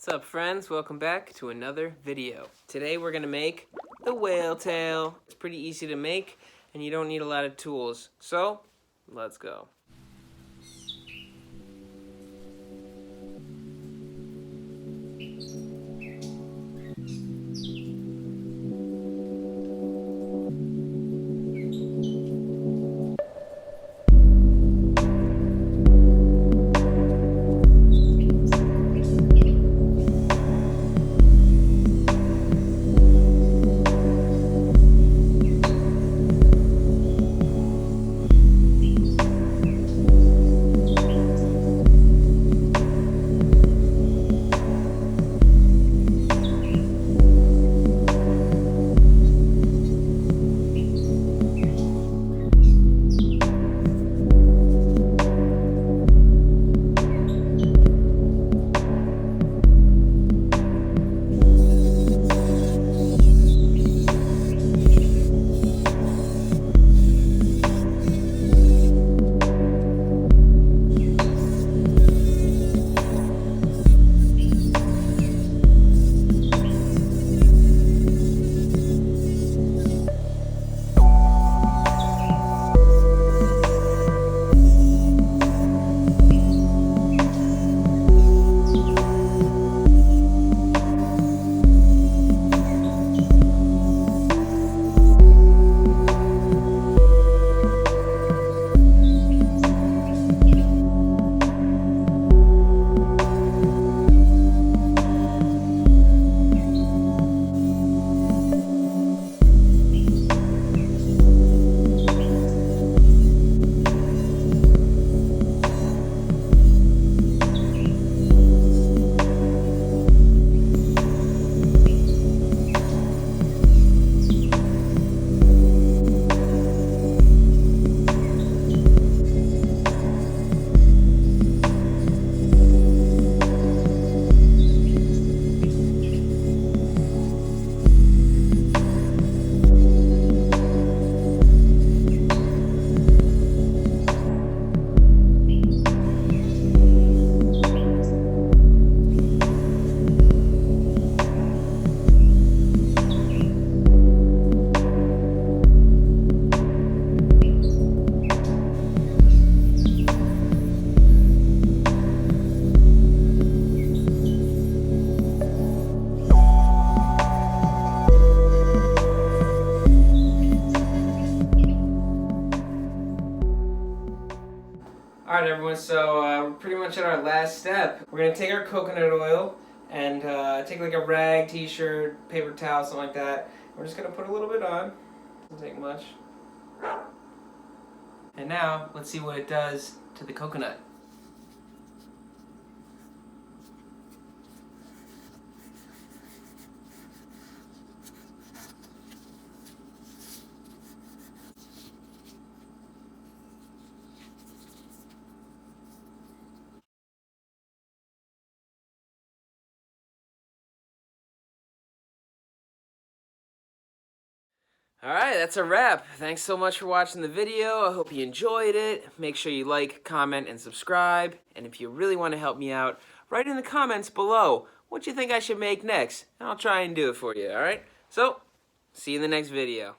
What's up, friends? Welcome back to another video. Today we're gonna make the whale tail. It's pretty easy to make and you don't need a lot of tools. So, let's go. Alright everyone, so we're pretty much at our last step. We're going to take our coconut oil and take like a rag, t-shirt, paper towel, something like that. We're just going to put a little bit on. Doesn't take much. And now, let's see what it does to the coconut. Alright, that's a wrap. Thanks so much for watching the video. I hope you enjoyed it. Make sure you like, comment, and subscribe. And if you really want to help me out, write in the comments below what you think I should make next. And I'll try and do it for you, alright? So, see you in the next video.